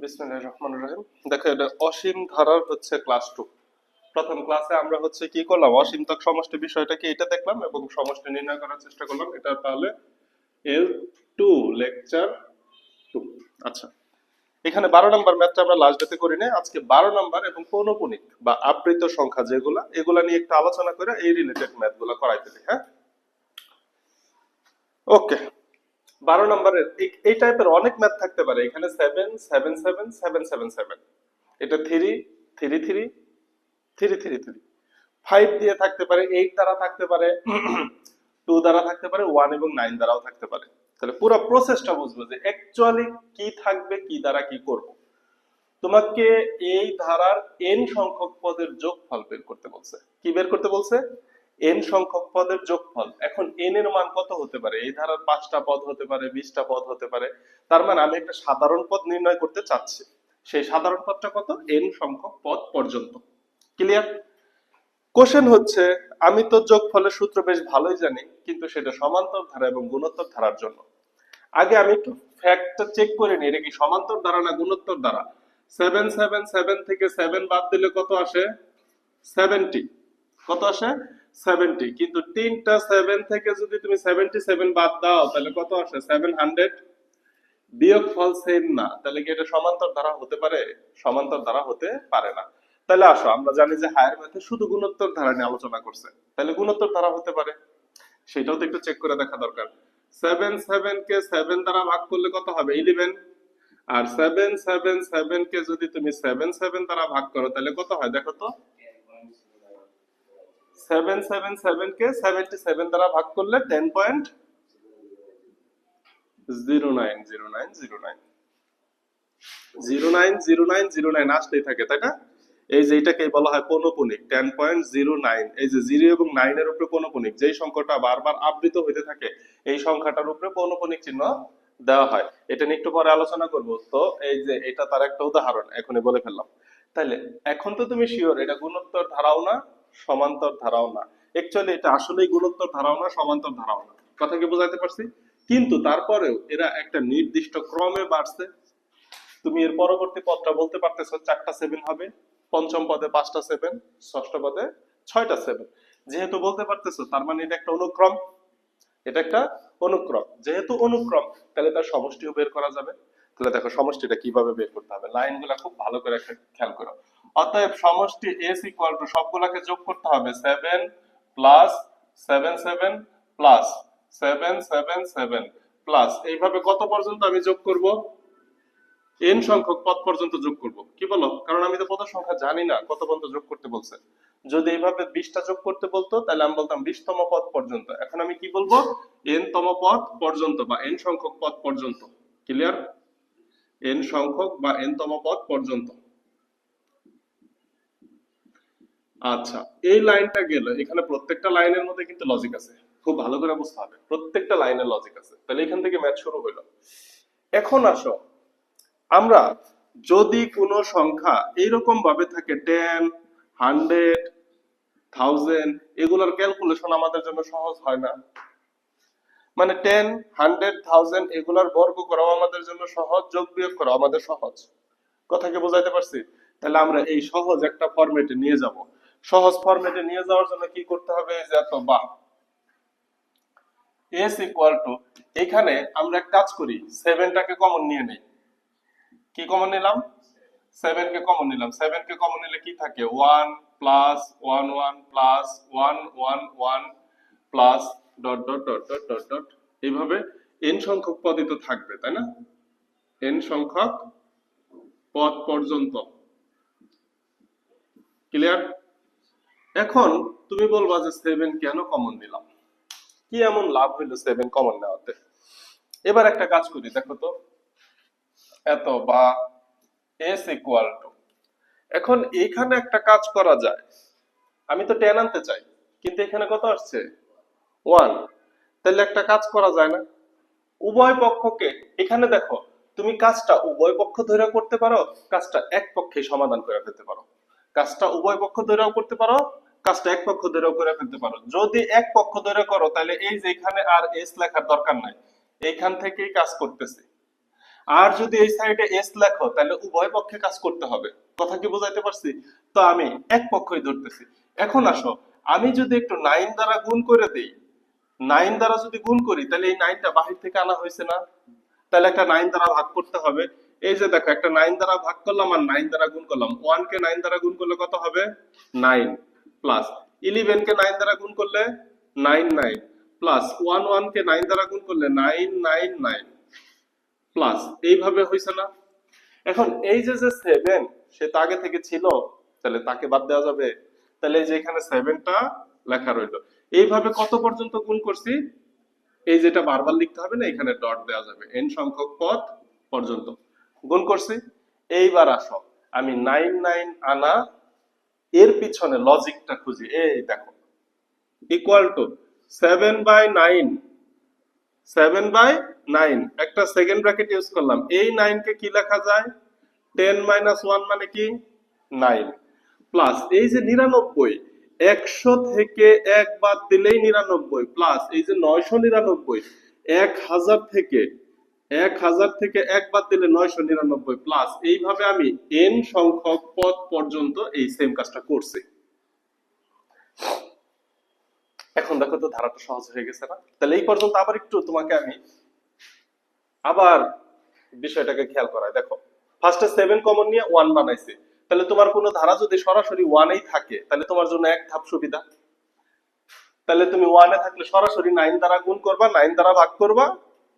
বিসমিল্লাহির রহমানির রহিম। দেখো এটা অসীম ধারার হচ্ছে ক্লাস 2। প্রথম ক্লাসে আমরা হচ্ছে কি করলাম, অসীমতক সমষ্টি বিষয়টা কি এটা দেখলাম এবং সমষ্টি নির্ণয় করার চেষ্টা করলাম। এটা তাহলে L2 লেকচার 2। আচ্ছা, এখানে 12 নম্বর ম্যাথটা আমরা লাস্ট ডেতে করি না, আজকে 12 নম্বর এবং পৌনঃপুনিক বা আবৃত সংখ্যা এগুলা নিয়ে একটু আলোচনা করে এই রিলেটেড ম্যাথগুলো করাই ফেলি। হ্যাঁ, ওকে। 12 নম্বরের এই টাইপের অনেক ম্যাথ থাকতে পারে। এখানে 7 7 7 7 7 7, এটা 3 3 3 3 3 3, 5 দিয়ে থাকতে পারে, 8 দ্বারা থাকতে পারে, 2 দ্বারা থাকতে পারে, 1 এবং 9 দ্বারাও থাকতে পারে। তাহলে পুরো প্রসেসটা বুঝবো যে অ্যাকচুয়ালি কি থাকবে, কি দ্বারা কি করব। তোমাকে এই ধারার n সংখ্যক পদের যোগফল বের করতে বলছে। কি বের করতে বলছে? n সংখ্যক পদের যোগফল। এখন n এর মান কত হতে পারে? এই ধারার 5টা পদ হতে পারে, 20টা পদ হতে পারে। তার মানে আমি একটা সাধারণ পদ নির্ণয় করতে চাচ্ছি। সেই সাধারণ পদটা কত? n সংখ্যক পদ পর্যন্ত। ক্লিয়ার? কোশ্চেন হচ্ছে, আমি তো যোগফলের সূত্র বেশ ভালোই জানি, কিন্তু সেটা সমান্তর ধারা এবং গুণোত্তর ধারার জন্য। আগে আমি একটু ফ্যাক্টটা চেক করে নিই, এটা কি সমান্তর ধারা না গুণোত্তর ধারা। 7 7 7 থেকে 7 বাদ দিলে কত আসে? 70। কত আসে? 70। কিন্তু তিনটা 7 থেকে যদি তুমি 77 বাদ দাও তাহলে কত আসে? 700। বিয়োগফল সেম না, তাহলে কি এটা সমান্তর ধারা হতে পারে? সমান্তর ধারা হতে পারে না। তাহলে আসো, আমরা জানি যে হায়ার ম্যাথে শুধু গুণোত্তর ধারা নিয়ে আলোচনা করছে, তাহলে গুণোত্তর ধারা হতে পারে, সেটাও তো একটু চেক করে দেখা দরকার। 7 7 কে 7 দ্বারা ভাগ করলে কত হবে? 11। আর 7 7 7 কে যদি তুমি 7 7 দ্বারা ভাগ করো তাহলে কত হয় দেখো তো? 7 7 7 কে 77 দ্বারা ভাগ করলে 10.09090909 আসতেই থাকে, তাই না? এই যে এটাকেই বলা হয় পৌনঃপুনিক 10.09। এই যে 0 এবং 9 এর উপরে পৌনঃপুনিক, যেই সংখ্যাটা বারবার আবৃত হইতে থাকে এই সংখ্যাটার উপরে পৌনঃপুনিক চিহ্ন দেওয়া হয়। এটা নিয়ে একটু পরে আলোচনা করব। তো এই যে এটা তার একটা উদাহরণ এখনই বলে ফেললাম। তাইলে এখন তো তুমি শিওর এটা গুণোত্তর ধারাও না, সমান্তর ধারাও না। অ্যাকচুয়ালি এটা আসলেই গুণোত্তর ধারাও না, সমান্তর ধারাও না। কথা কি বোঝাতে পারছি? কিন্তু তারপরেও এরা একটা নির্দিষ্ট ক্রমে বাড়ছে। তুমি এর পরবর্তী পদটা বলতে পারতেছো 4টা 7 হবে, পঞ্চম পদে 5টা 7, ষষ্ঠ পদে 6টা 7। যেহেতু বলতে পারতেছো তার মানে এটা একটা অনুক্রম। এটা একটা অনুক্রম, যেহেতু অনুক্রম তাহলে তার সমষ্টিও বের করা যাবে। তাহলে দেখো সমষ্টিটা কিভাবে বের করতে হবে, লাইনগুলো খুব ভালো করে একটা খেয়াল করো। অতএব সমষ্টি s ইকুয়াল টু সবগুলাকে যোগ করতে হবে 7 প্লাস 7 7 প্লাস 7 7 7 প্লাস, এইভাবে কত পর্যন্ত আমি যোগ করব? n সংখ্যক পদ পর্যন্ত যোগ করব। কি বলো? কারণ আমি তো পদ সংখ্যা জানি না কত পর্যন্ত যোগ করতে বলছে। যদি এইভাবে 20টা যোগ করতে বলতো তাহলে আমি বলতাম 20তম পদ পর্যন্ত। এখন আমি কি বলবো? n তম পদ পর্যন্ত বা n সংখ্যক পদ পর্যন্ত। ক্লিয়ার? n সংখ্যক বা n তম পদ পর্যন্ত। আচ্ছা, এই লাইনটা গেল, এখানে প্রত্যেকটা লাইনের মধ্যে কিন্তু লজিক আছে, খুব ভালো করে বুঝতে হবে, প্রত্যেকটা লাইনের লজিক আছে। তাহলে এখান থেকে ম্যাথ শুরু হইলো। এখন আসো, আমরা যদি কোনো সংখ্যা এইরকম ভাবে থাকে 10 100 1000, এগুলোর ক্যালকুলেশন আমাদের জন্য সহজ হয় না। মানে 10 100 1000 এগুলোর বর্গ করাও আমাদের জন্য সহজ, যোগ বিয়োগ করাও আমাদের সহজ। কথা কি বোঝাইতে পারছি? তাহলে আমরা এই সহজ একটা ফরম্যাটে নিয়ে যাব। সহজ ফরম্যাটে নিয়ে যাওয়ার জন্য কি করতে হবে? যে এত বা s ইকুয়াল টু, এখানে আমরা এক কাজ করি, 7টাকে কমন নিয়ে নেই। কি কমন নিলাম? 7 কে কমন নিলাম। 7 কে কমন নিলে কি থাকে? 1 plus 1 1 plus 1 1 1 plus dot dot dot dot dot dot, এইভাবে n সংখ্যক পদই তো থাকবে, তাই না? n সংখ্যক পদ পর্যন্ত। ক্লিয়ার? এখন তুমি বলবা যে 7 কেন কমন নিলাম, কি এমন লাভ হইলো 7 কমন নেওয়াতে? এবার একটা কাজ করি, দেখো তো, এত বা s ইকুয়াল টু, এখন এখানে একটা কাজ করা যায়। আমি তো 10 আনতে চাই, কিন্তু এখানে কত আসছে? 1। তাহলে একটা কাজ করা যায় না? উভয় পক্ষকে, এখানে দেখো, তুমি কাজটা উভয় পক্ষ ধরে করতে পারো, কাজটা এক পক্ষে সমাধান করে ফেলতে পারো। কাজটা উভয় পক্ষ ধরেও করতে পারো, কাজটা এক পক্ষ ধরেও করে ফেলতে পারো। যদি এক পক্ষ ধরে করো তাহলে এই যে এখানে আর এস লেখার দরকার নাই, এইখান থেকেই কাজ করতেছে। আর যদি এই সাইডে এস লেখো তাহলে উভয় পক্ষে কাজ করতে হবে। কথা কি বোঝাইতে পারছি? তো আমি এক পক্ষই ধরতেছি। এখন আসো, আমি যদি একটু 9 দ্বারা গুণ করে দেই, 9 দ্বারা যদি গুণ করি তাহলে এই 9টা বাহির থেকে আনা হয়েছে না? তাহলে একটা 9 দ্বারা ভাগ করতে হবে। এই যে দেখো, একটা 9 দ্বারা ভাগ করলাম আর 9 দ্বারা গুণ করলাম। 1 কে 9 দ্বারা গুণ করলে কত হবে? 9 প্লাস 11 কে 9 দ্বারা গুণ করলে 9 9 প্লাস 1 1 কে 9 দ্বারা গুণ করলে 9 9 9 প্লাস, এইভাবে হইছে না? এখন এই যে যে 7 সে তো আগে থেকে ছিল, তাহলে তাকে বাদ দেওয়া যাবে? তাহলে এই যে এখানে 7টা লেখা রইলো। এইভাবে কত পর্যন্ত গুণ করছি? এই যেটা বারবার লিখতে হবে না, এখানে ডট দেওয়া যাবে, n সংখ্যক পদ পর্যন্ত গুণ করছি। এইবার আসো, আমি 9 9 আনা এর পিছনে লজিকটা খুঁজি। এই দেখো, ইকুয়াল টু 7/9, 7/9 একটা সেকেন্ড ব্র্যাকেট ইউজ করলাম। এই 9 কে কি লেখা যায়? 10 - 1 মানে কি? 9 প্লাস এই যে 99, 100 থেকে 1 বাদ দিলেই 99 প্লাস এই যে 999, 1000 থেকে 1 বাদ দিলে 999 প্লাস, এইভাবে আমি n সংখ্যক পদ পর্যন্ত এই সেম কাজটা করছি। এখন দেখো তো ধারাটা সহজ হয়ে গেছে না? তাহলে এই পর্যন্ত আবার একটু তোমাকে আমি আবার বিষয়টাকে খেয়াল করাই। দেখো, ফার্স্টে 7 কমন নিয়ে 1 বানাইছি। তাহলে তোমার কোনো ধারা যদি সরাসরি 1 এই থাকে তাহলে তোমার জন্য এক ধাপ সুবিধা। তাহলে তুমি 1 এ থাকলে সরাসরি 9 দ্বারা গুণ করবা, 9 দ্বারা ভাগ করবা,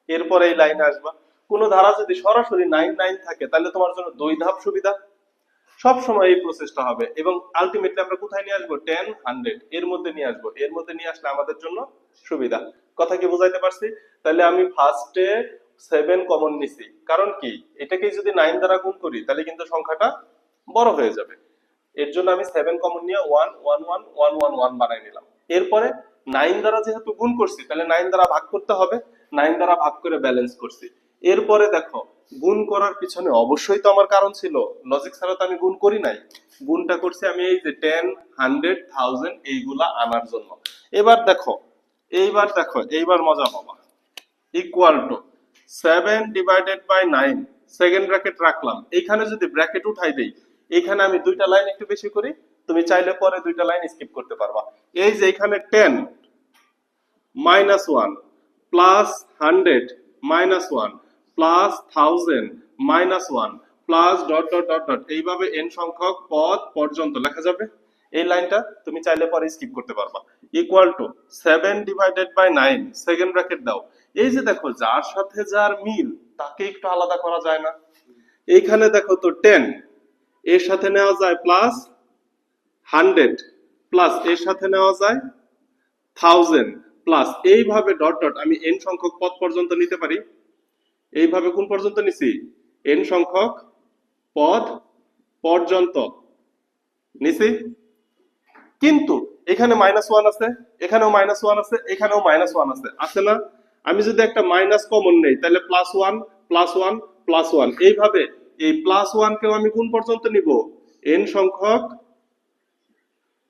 এরপরে এই লাইনে আসবা। কোন ধারা যদি সরাসরি 9 9 থাকে তাহলে তোমার জন্য দুই ধাপ সুবিধা। সব সময় এই প্রসেসটা হবে এবং আলটিমেটলি আমরা কোথায় নিয়ে আসবো? 10 100 এর মধ্যে নিয়ে আসবো। এর মধ্যে নিয়ে আসলে আমাদের জন্য সুবিধা। কথা কি বুঝাইতে পারছি? তাহলে আমি ফার্স্টে 7 কমন নিছি, কারণ কি, এটাকে যদি 9 দ্বারা গুণ করি তাহলে কিন্তু সংখ্যাটা বড় হয়ে যাবে। এর জন্য আমি 7 কমন নিয়ে 1 1 1 1 1 1 বানাই নিলাম। এরপরে 9 দ্বারা যেহেতু গুণ করছি তাহলে 9 দ্বারা ভাগ করতে হবে, 9 দ্বারা ভাগ করে ব্যালেন্স করছি। এরপরে দেখো, গুণ করার পিছনে অবশ্যই তো আমার কারণ ছিল, লজিক ছাড়া তো আমি গুণ করি নাই। গুণটা করছি আমি এই যে 10 100 1000 এইগুলা আনার জন্য। এইবার মজা পাবা। ইকুয়াল টু 7/9, সেকেন্ড ব্র্যাকেট রাখলাম। এইখানে যদি ব্র্যাকেট উঠাই দেই, এখানে আমি দুইটা লাইন একটু বেশি করি, তুমি চাইলে পরে দুইটা লাইন স্কিপ করতে পারবা। এই যে এখানে 10 -1 plus 100 -1 plus 1000 -1 plus dot dot dot dot, এইভাবে n সংখ্যক পদ পর্যন্ত লেখা যাবে। এই লাইনটা তুমি চাইলে পরে স্কিপ করতে পারবা। ইকুয়াল টু 7/9, সেকেন্ড ব্র্যাকেট দাও। এই যে দেখো, যার সাথে যার মিল তাকে একটু আলাদা করা যায় না? এইখানে দেখো তো 10 এর সাথে নেওয়া যায় প্লাস 100 প্লাস এর সাথে নেওয়া যায় 1000 প্লাস, এইভাবে ডট ডট আমি n সংখ্যক পদ পর্যন্ত নিতে পারি। এইভাবে কোন পর্যন্ত নিছি? n সংখ্যক পদ পর্যন্ত নিছি। কিন্তু এখানে -1 আছে, এখানেও -1 আছে, এখানেও -1 আছে, আছে না? আমি যদি একটা মাইনাস কমন নেই তাহলে +1 +1 +1, এইভাবে এই +1 কেও আমি কোন পর্যন্ত নিব? n সংখ্যক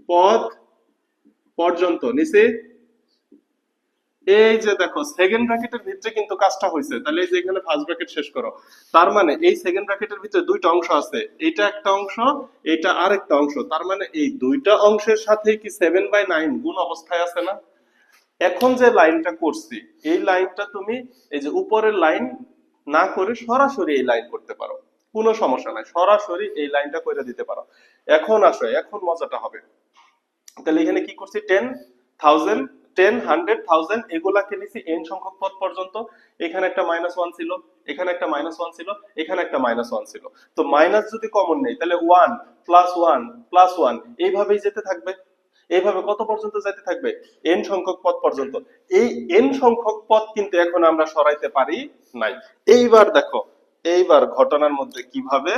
পদ পর্যন্ত নিছি। এই যে দেখো, সেকেন্ড ব্র্যাকেটের ভিতরে কিন্তু কাজটা হয়েছে। তাহলে এই যে এখানে ফার্স্ট ব্র্যাকেট শেষ করো। তার মানে এই সেকেন্ড ব্র্যাকেটের ভিতরে দুইটা অংশ আছে, এটা একটা অংশ, এটা আরেকটা অংশ। তার মানে এই দুইটা অংশের সাথে কি 7/9 গুণ অবস্থায় আছে না? এখন যে লাইনটা করছি, এই লাইনটা তুমি এই যে উপরের লাইন না করে সরাসরি এই লাইন করতে পারো, কোনো সমস্যা নাই, সরাসরি এই লাইনটা করে দিতে পারো। এখন আসো, এখন মজাটা হবে। তাহলে এখানে কি করছি? 10 1000 10 100 1000 এগুলাকে নিছি n সংখ্যক পদ পর্যন্ত। এখানে একটা -1 ছিল, এখানে একটা -1 ছিল, এখানে একটা -1 ছিল। তো মাইনাস যদি কমন নেই তাহলে 1 +1 +1 এইভাবেই যেতে থাকবে। এইভাবে কত পর্যন্ত যেতে থাকবে? n সংখ্যক পদ পর্যন্ত। এই n সংখ্যক পদ কিন্তু এখন আমরা সরাইতে পারি নাই। এইবার দেখো, এইবার ঘটনার মধ্যে কিভাবে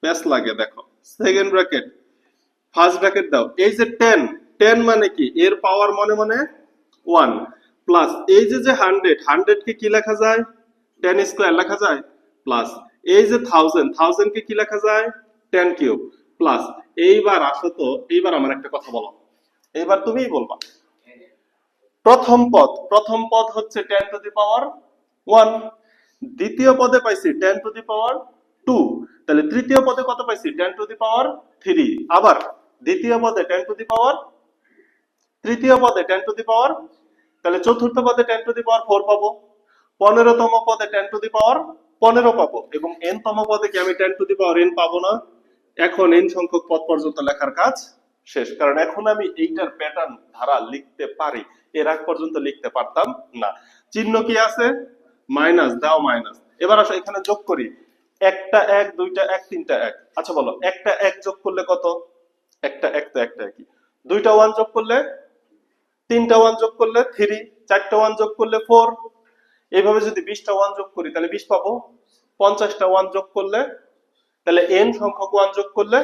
প্যাচ লাগে দেখো। সেকেন্ড ব্র্যাকেট, ফার্স্ট ব্র্যাকেট দাও। এই যে 10 10 মানে কি? এর পাওয়ার মনে মনে 1 প্লাস এই যে 100 100 কে কি লেখা যায়? 10 স্কয়ার লেখা যায় প্লাস এই যে 1000 1000 কে কি লেখা যায়? 10 কিউব প্লাস। এইবার আসো তো, এইবার আমার একটা কথা বলো, এইবার তুমিই বলবা। প্রথম পদ হচ্ছে 10 টু দি পাওয়ার 1, দ্বিতীয় পদে পাইছি 10 টু দি পাওয়ার 2, তাহলে তৃতীয় পদে কত পাইছি 10 টু দি পাওয়ার 3, আবার দ্বিতীয় পদে 10 টু দি পাওয়ার, তৃতীয় পদে 10 টু দি পাওয়ার, তাহলে চতুর্থ পদে 10 টু দি পাওয়ার 4 পাবো, 15তম পদে 10 টু দি পাওয়ার 15 পাবো, এবং n তম পদে কি আমি 10 টু দি পাওয়ার n পাবো না? এখন n সংখ্যক পদ পর্যন্ত লেখার কাজ শেষ, কারণ এখন আমি এইটার প্যাটার্ন ধারা লিখতে পারি, এর আগ পর্যন্ত লিখতে পারতাম না। চিহ্ন কি আছে? মাইনাস দাও, মাইনাস। এবার আসো এখানে যোগ করি, একটা এক, দুইটা এক, তিনটা এক। আচ্ছা বলো, একটা এক যোগ করলে কত? একটা এক তো একটা একই। দুইটা ওয়ান যোগ করলে, তিনটা ওয়ান যোগ করলে 3, চারটা ওয়ান যোগ করলে 4। এইভাবে যদি 20টা ওয়ান যোগ করি তাহলে 20 পাবো। 50টা ওয়ান যোগ করলে, তাহলে n সংখ্যক ওয়ান যোগ করলে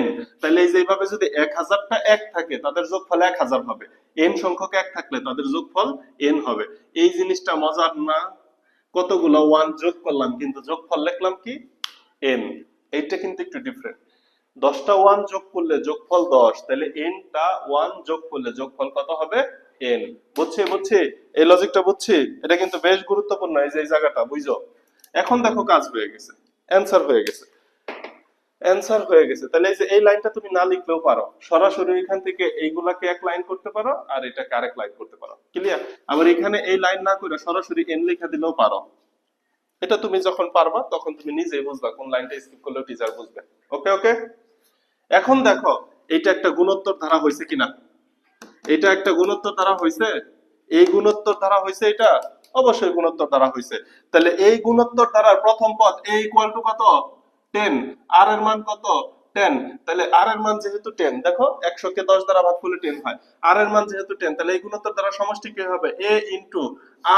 n, তাহলে এই যে এইভাবে যদি 1000টা এক থাকে তাদের যোগফল 1000 হবে, n সংখ্যক এক থাকলে তাদের যোগফল n হবে। এই জিনিসটা মজার না? কতগুলো ওয়ান যোগ করলাম কিন্তু যোগফল লিখলাম কি n। এইটা কিন্তু একটু ডিফারেন্ট। 10টা ওয়ান যোগ করলে যোগফল 10, তাহলে nটা ওয়ান যোগ করলে যোগফল কত হবে? n। বুঝছি বুঝছি, এই লজিকটা বুঝছি। এটা কিন্তু বেশ গুরুত্বপূর্ণ, এই যে এই জায়গাটা বুঝছো। এখন দেখো কাজ হয়ে গেছে, অ্যানসার হয়ে গেছে, অ্যানসার হয়ে গেছে। তাহলে এই যে এই লাইনটা তুমি না লিখলেও পারো, সরাসরি এখান থেকে এইগুলাকে এক লাইন করতে পারো আর এটাকে আরেক লাইন করতে পারো, ক্লিয়ার? আবার এখানে এই লাইন না করে সরাসরি n লিখে দিলেও পারো। এটা তুমি যখন পারবা তখন তুমি নিজেই বুঝবা কোন লাইনটা স্কিপ করলেও টিচার বুঝবে। ওকে ওকে। এখন দেখো এটা একটা গুণোত্তর ধারা হয়েছে কিনা, এটা একটা গুণোত্তর ধারা হয়েছে, এই গুণোত্তর ধারা হয়েছে, এটা অবশ্যই গুণোত্তর ধারা হয়েছে। তাহলে এই গুণোত্তর ধারার প্রথম পদ a ইকুয়াল টু কত? 10, r এর মান কত? 10। তাহলে r এর মান যেহেতু 10, দেখো 100 কে 10 দ্বারা ভাগ করলে 10 হয়, r এর মান যেহেতু 10, তাহলে এই গুণোত্তর দ্বারা সমষ্টি কি হবে? a into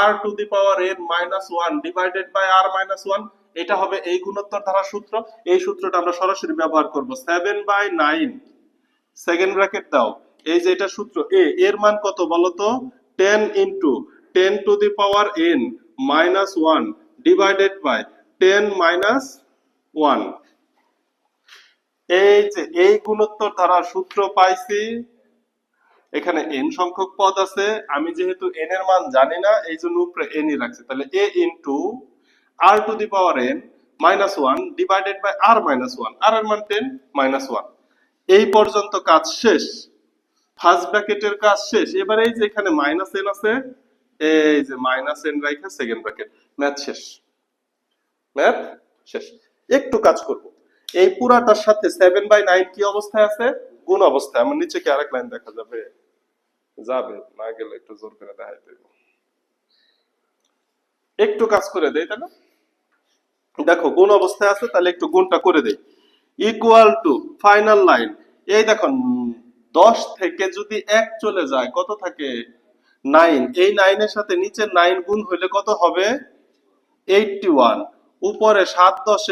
r to the power n minus 1 divided by r minus 1। এটা হবে এই গুণোত্তর ধারার সূত্র। এই সূত্রটা আমরা সরাসরি ব্যবহার করব। 7/9, সেকেন্ড ব্র্যাকেট দাও, এই যে এটা সূত্র a, এর মান কত বলো তো? 10 into 10 to the power n minus 1 divided by 10 minus 1। এই যে এই গুণোত্তর ধারার সূত্র পাইছি। এখানে n সংখ্যক পদ আছে, আমি যেহেতু n এর মান জানি না এই জন্য উপরে n ই রাখছি, তাহলে a into r to the power n minus 1 divided by r minus 1, r এর মান 10 মাইনাস 1। এই পর্যন্ত কাজ শেষ, ফার্স্ট ব্র্যাকেটের কাজ শেষ। এবারে এই যে এখানে মাইনাস n আছে, এই যে মাইনাস n রাখা সেকেন্ড ব্র্যাকেট, ম্যাথ শেষ, ম্যাথ শেষ। একটু কাজ করব, এই পুরাটার সাথে 7/9 কি অবস্থায় আছে? গুণ অবস্থায়। আমার নিচে কি আরেক লাইন দেখা যাবে? যাবে না, গেলে একটু জোর করে দেখাইতে হবে। একটু কাজ করে দেই, তাই না? দেখো গুণ অবস্থায় আছে, তাহলে একটু গুণটা করে দেই। ইকুয়াল টু ফাইনাল লাইন, এই দেখো 10 থেকে যদি 1 চলে যায় কত থাকে? 9। এই 9 এর সাথে নিচে 9 গুণ হইলে কত হবে? 81। উপরে 7 10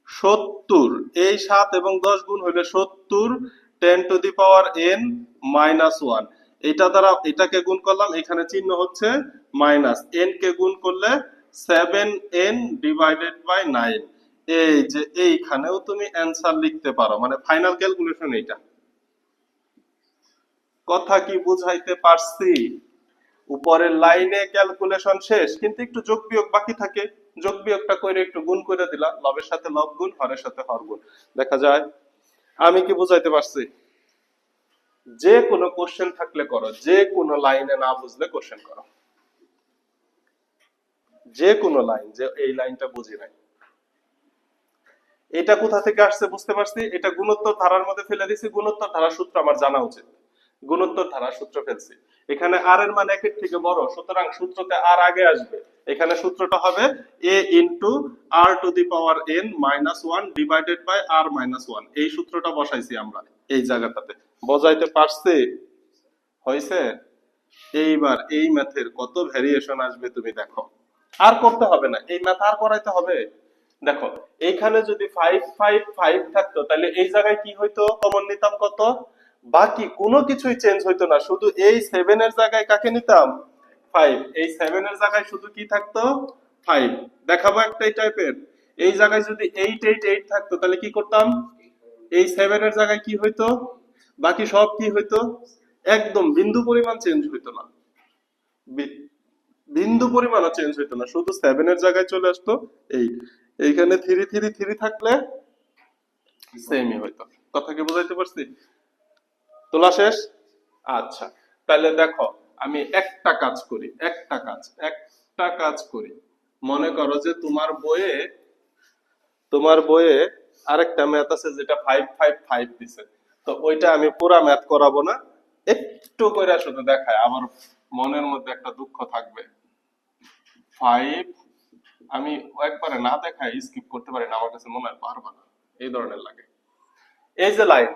70, এই 7 এবং 10 গুণ হইলে 70, 10 to the power n minus 1। এটা দ্বারা এটাকে গুণ করলাম, এখানে চিহ্ন হচ্ছে মাইনাস, n কে গুণ করলে 7n ডিভাইডেড বাই 9। এই যে এইখানেও তুমি অ্যানসার লিখতে পারো, মানে ফাইনাল ক্যালকুলেশন এইটা। কথা কি বুঝাইতে পারছি? উপরের লাইনে ক্যালকুলেশন শেষ, কিন্তু একটু যোগ বিয়োগ বাকি থাকে, যোগ বিয়োগটা করে একটু গুণ করে দিলা, লবের সাথে লব গুণ, হরের সাথে হর গুণ, দেখা যায়। আমি কি বুঝাইতে পারছি? যে কোনো কোশ্চেন থাকলে করো, যে কোনো লাইনে না বুঝলে কোশ্চেন করো, যে কোনো লাইন, যে এই লাইনটা বুঝি নাই, এটা কোথা থেকে আসছে বুঝতে পারছি। এটা গুণোত্তর ধারার মধ্যে ফেলে দিছি, গুণোত্তর ধারার সূত্র আমার জানা উচিত, গুণোত্তর ধারার সূত্র ফেলছি। এখানে আর এর মান একের থেকে বড়, সুতরাং সূত্রতে আর আগে আসবে। এখানে সূত্রটা হবে a into r to the power n minus 1 divided by r minus 1। এই সূত্রটা বসাইছি আমরা এই জায়গাটাতে। বোঝাইতে পারছি? হইছে? এইবার এই ম্যাথের কত ভেরিয়েশন আসবে তুমি দেখো, আর করতে হবে না, এই ম্যাথ আর করাইতে হবে। দেখো এইখানে যদি 5 5 5 থাকতো তাহলে এই জায়গায় কি হইতো? কমন নিতাম কত? বাকি কোনো কিছুই চেঞ্জ হইতো না, শুধু এই 7 এর জায়গায় কাকে নিতাম? 5। এই 7 এর জায়গায় শুধু কি থাকতো? 5। দেখাবো একটা এই টাইপের। এই জায়গায় যদি 8 8 8 থাকতো তাহলে কি করতাম? এই 7 এর জায়গায় কি হইতো? বাকি সব কি হইতো? একদম বিন্দু পরিমাণ চেঞ্জ হইতো না, বিন্দু পরিমাণও চেঞ্জ হইতো না, শুধু 7 এর জায়গায় চলে আসতো 8। এইখানে 3 3 3 থাকলে সেমই হইতো। কথা কি বুঝাইতে পারছি? তোলা শেষ? আচ্ছা, তাহলে দেখো আমি একটা কাজ করি। মনে করো যে তোমার বইয়ে আরেকটা ম্যাথ আছে যেটা 5 5 5 দিছে, তো ওইটা আমি পুরা ম্যাথ করাবো না, একটু করে শুধু দেখায়, আমার মনের মধ্যে একটা দুঃখ থাকবে। 5 আমি একবারে না দেখায় স্কিপ করতে পারি না, আমার কাছে মনে হয় পারবা না, এই ধরনের লাগে। এই যে লাইন,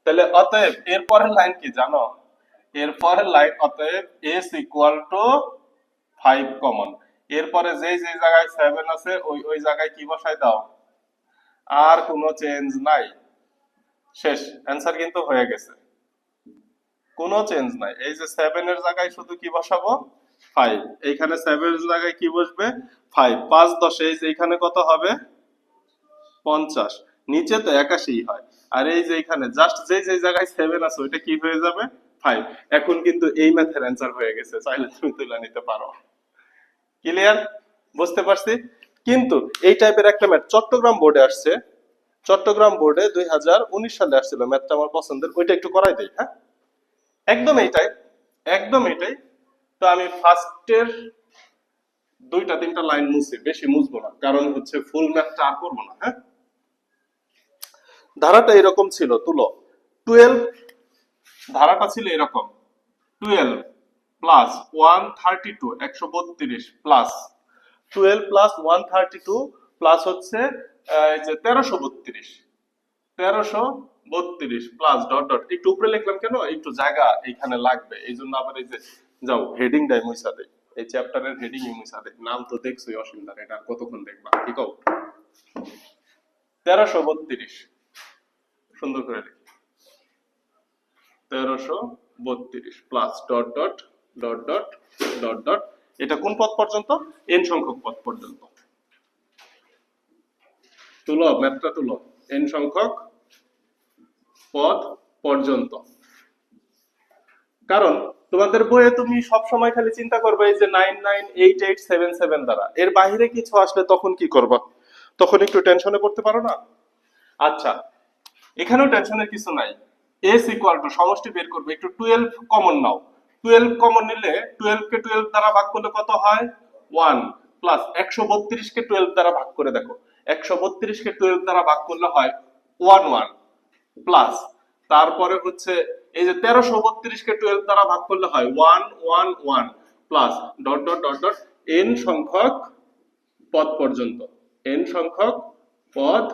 তাহলে অতএব এর পরের লাইন কি জানো? এর পরের লাইন অতএব s ইকুয়াল টু 5 কমন। এরপরে যেই যেই জায়গায় 7 আছে ওই ওই জায়গায় কি বসাই দাও, আর কোনো চেঞ্জ নাই, শেষ, অ্যান্সার কিন্তু হয়ে গেছে, কোনো চেঞ্জ নাই। এই যে 7 এর জায়গায় শুধু কি বসাবো, 5, এইখানে 7 এর জায়গায় কি বসবে, 5, 5 10 এই যে এখানে কত হবে, 50, নিচে তো 81 হয়, আর এই যে এখানে জাস্ট যেই যেই জায়গায় 7 আছে ওইটা কি হয়ে যাবে, 5। এখন কিন্তু এই ম্যাথের অ্যান্সার হয়ে গেছে, চাইলে তুমি তুলে নিতে পারো। ক্লিয়ার? বুঝতে পারছি? কিন্তু এই টাইপের একটা ম্যাথ চট্টগ্রাম বোর্ডে আসছে, চট্টগ্রাম বোর্ডে 2019 সালে আসছিল, ম্যাথটা আমার পছন্দের, ওইটা একটু করাই দেই। হ্যাঁ, একদম এইটাই, একদম এইটাই। তো আমি ফার্স্টের 2-3টা লাইন মুছি, বেশি মুছবো না, কারণ হচ্ছে ফুল ম্যাথটা আর করবো না। হ্যাঁ, ধারাটা এরকম ছিল, তুলো 12, ধারাটা ছিল এরকম, 12 প্লাস 132 132 প্লাস 12 প্লাস 132 প্লাস হচ্ছে এই যে 1332 প্লাস ডট ডট, একটু উপরে লিখলাম কেন, একটু জায়গা এখানে লাগবে, এই জন্য আবার এই যে যাও হেডিং ডাই মুইসা দেই, এই চ্যাপ্টারের হেডিং মুইসা দেই, নাম তো দেখছোই অসীমদার, এটা আর কতক্ষণ দেখবা, কি কও? 1332, সুন্দর করে লিখি, 1332 plus dot dot dot dot dot dot, এটা কোন পদ পর্যন্ত, এন সংখ্যক পদ পর্যন্ত। তুলো ম্যাথটা তুলো, এন সংখ্যক পদ পর্যন্ত। কারণ তোমাদের বইয়ে তুমি সব সময় খালি চিন্তা করবে এই যে 998877 দ্বারা, এর বাইরে কিছু আসলে তখন কি করবা, তখন একটু টেনশনে পড়তে পারো না? আচ্ছা, এখানেও টেনশনের কিছু নাই, s ইকুয়াল টু সমষ্টি বের করবে, একটু 12 কমন নাও, 12 কমন নিলে 12 কে 12 দ্বারা ভাগ করলে কত হয়, 1, প্লাস 132 কে 12 দ্বারা ভাগ করে দেখো, 132 কে 12 দ্বারা ভাগ করলে হয় 1 1, প্লাস তারপরে হচ্ছে এই যে 1332 কে 12 দ্বারা ভাগ করলে হয় 1 1 1, plus dot dot dot dot n সংখ্যক পদ পর্যন্ত, n সংখ্যক পদ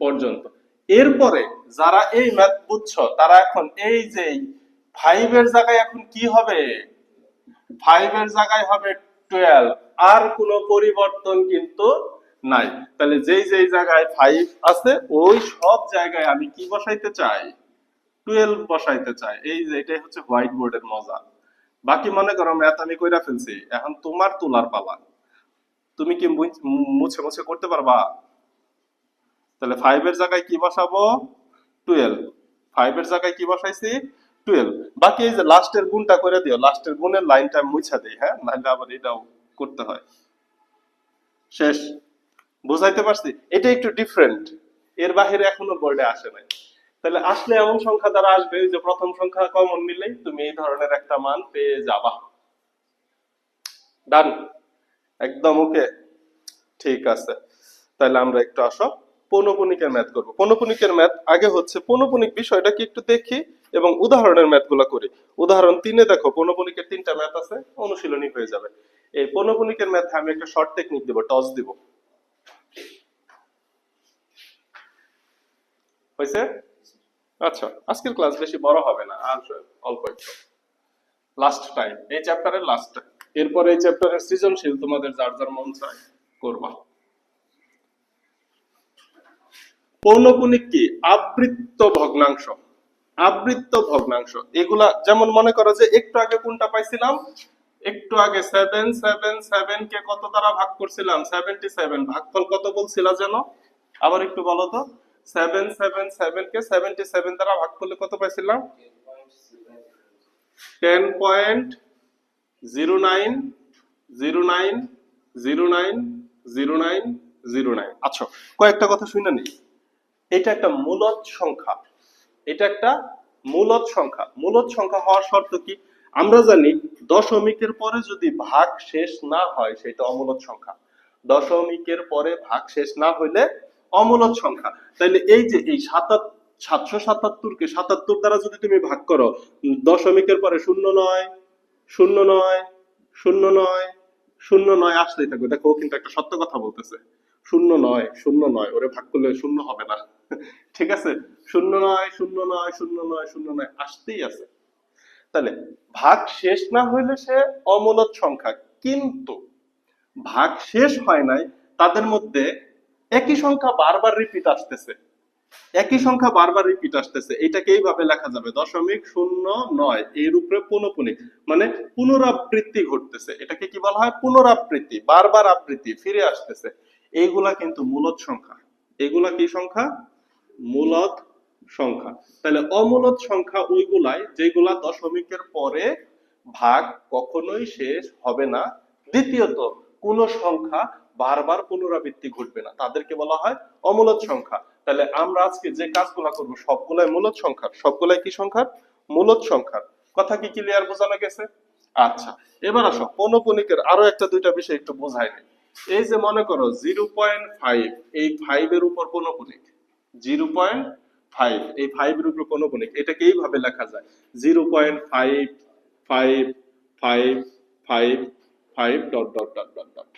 পর্যন্ত। এরপরে যারা এই ম্যাথ বুঝছো তারা এখন এই যে 5 এর জায়গায় এখন কি হবে, 5 এর জায়গায় হবে 12, আর কোনো পরিবর্তন কিন্তু নাই। তাহলে যেই যেই জায়গায় 5 আছে ওই সব জায়গায় আমি কি বসাইতে চাই, 12 বসাইতে চাই। এই যে এটাই হচ্ছে হোয়াইট বোর্ডের মজা। বাকি মনে করো ম্যাথ আমি কইরা ফেলছি, এখন তোমার তোলার পালা, তুমি কি মুছে মুছে করতে পারবা? তাহলে 5 এর জায়গায় কি বসাবো, 12, 5 এর জায়গায় কি বসাইছি, 12। বাকি এই যে লাস্টের গুণটা করে দিও, লাস্টের গুণের লাইনটা মুছা দেই, হ্যাঁ, নাহলে আবার এটাও করতে হয়। শেষ, বুঝাইতে পারছি? এটা একটু ডিফারেন্ট, এর বাহিরে এখনো বোর্ডে আসে নাই। তাহলে আসলে এমন সংখ্যা দ্বারা আসবে যে প্রথম সংখ্যা কমন নিলেই তুমি এই ধরনের একটা মান পেয়ে যাবা। ডান, একদম ওকে, ঠিক আছে। তাহলে আমরা একটু আসো পৌনঃপুনিকের ম্যাথ করব। পৌনঃপুনিকের ম্যাথ আগে হচ্ছে পৌনঃপুনিক বিষয়টা কি একটু দেখি এবং উদাহরণের ম্যাথগুলো করি। উদাহরণ 3-এ দেখো পৌনঃপুনিকের 3টা ম্যাথ আছে, অনুশীলনী হয়ে যাবে। এই পৌনঃপুনিকের ম্যাথে আমি একটা শর্ট টেকনিক দেব, টস দিব। হয়েছে? আচ্ছা, আজকের ক্লাস বেশি বড় হবে না, আর অল্প একটু, লাস্ট টাইম, এই চ্যাপ্টারের লাস্ট টাইম। এরপর এই চ্যাপ্টারের সৃজনশীল তোমাদের যার যার মন চায় করবা। পৌনঃপুনিক কি, আবৃত্ত ভগ্নাংশ, আবৃত্ত ভগ্নাংশ। এগুলা যেমন মনে করো যে একটু আগে কোনটা পাইছিলাম, একটু আগে 777 কে কত দ্বারা ভাগ করছিলাম, 77, ভাগফল কত বলছিলা যেন, আবার একটু বলো তো, 777 কে 77 দ্বারা ভাগ করলে কত পাইছিলাম, 10.09 09 09 09 09। আচ্ছা, কয়েকটা কথা শুনে নি। এটা একটা মূলদ সংখ্যা, এটা একটা মূলদ সংখ্যা। মূলদ সংখ্যা হওয়ার শর্ত কি? আমরা জানি দশমিকের পরে যদি ভাগ শেষ না হয় সেটা অমূলদ সংখ্যা। দশমিকের পরে ভাগ শেষ না হইলে অমূলদ সংখ্যা। তাইলে এই যে এই 777 কে 77 দ্বারা যদি তুমি ভাগ করো, দশমিকের পরে 09 09 09 09 আসলেই থাকবে। দেখো ও কিন্তু একটা সত্য কথা বলতেছে। 09 ওরে ভাগ করলে শূন্য হবে না। ঠিক আছে, 09 09 09 09 আসতেই আছে। তাহলে ভাগ শেষ না হইলে সে অমূলদ সংখ্যা। কিন্তু ভাগ শেষ হয় নাই, তাদের মধ্যে একই সংখ্যা বারবার রিপিট আসতেছে, একই সংখ্যা বারবার রিপিট আসতেছে। এটাকে এইভাবে লেখা যাবে 0.09 এর উপরে পৌনঃপুনিক, মানে পুনরাবৃত্তি ঘটতেছে। এটাকে কি বলা হয়? পুনরাবৃত্তি, বারবার আবৃত্তি ফিরে আসতেছে। এইগুলা কিন্তু মূলদ সংখ্যা। এগুলা কি সংখ্যা? মূলদ সংখ্যা। তাহলে অমূলদ সংখ্যা ওইগুলাই যেগুলা দশমিকের পরে ভাগ কখনোই শেষ হবে না। দ্বিতীয়ত কোন সংখ্যা বারবার পুনরাবৃত্তি ঘটবে না, তাদেরকে বলা হয় অমূলদ সংখ্যা। তাহলে আমরা আজকে যে কাজগুলা করব সবগুলাই মূলদ সংখ্যার। সবগুলাই কি সংখ্যার? মূলদ সংখ্যার। কথা কি ক্লিয়ার, বোঝানো গেছে? আচ্ছা, এবার আসো পৌনঃপুনিকের আরো একটা দুইটা বিষয় একটু বোঝাই নিই। এই যে মনে করো 0.5, এই 5 এর উপর পৌনঃপুনিক 0.5, এই 5 এর উপর পৌনঃপুনিক। এটাকে এইভাবে লেখা যায় 0.55555 dot dot dot dot dot.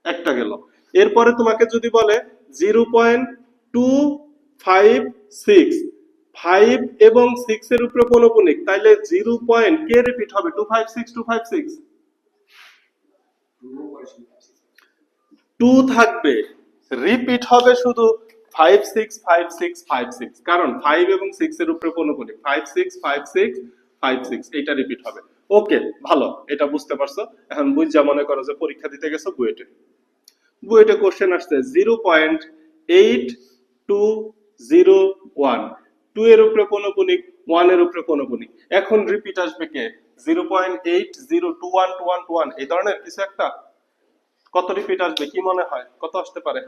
একটা গেল। এরপরে তোমাকে যদি বলে 0.256, 5 এবং 6 এর উপরে পৌনঃপুনিক, তাইলে 0 পয়েন্ট কে রিপিট হবে? 256 256 2 থাকবে, রিপিট হবে শুধু 565656, কারণ 5 এবং 6 এর উপরে পৌনঃপুনিক 565656, এটা রিপিট হবে। ওকে, ভালো, এটা বুঝতে পারছো। এখন বুঝা মনে করো যে পরীক্ষা দিতে গেছো বুয়েটে, বুয়েটে কোশ্চেন আসছে 0.8201, 2 এর উপরে পৌনঃপুনিক, 1 এর উপরে পৌনঃপুনিক। এখন রিপিট আসবে কে? 0.80212121, এই ধরনের কিছু একটা। কত রিপিট আসবে কি মনে হয়? কত আসতে পারে?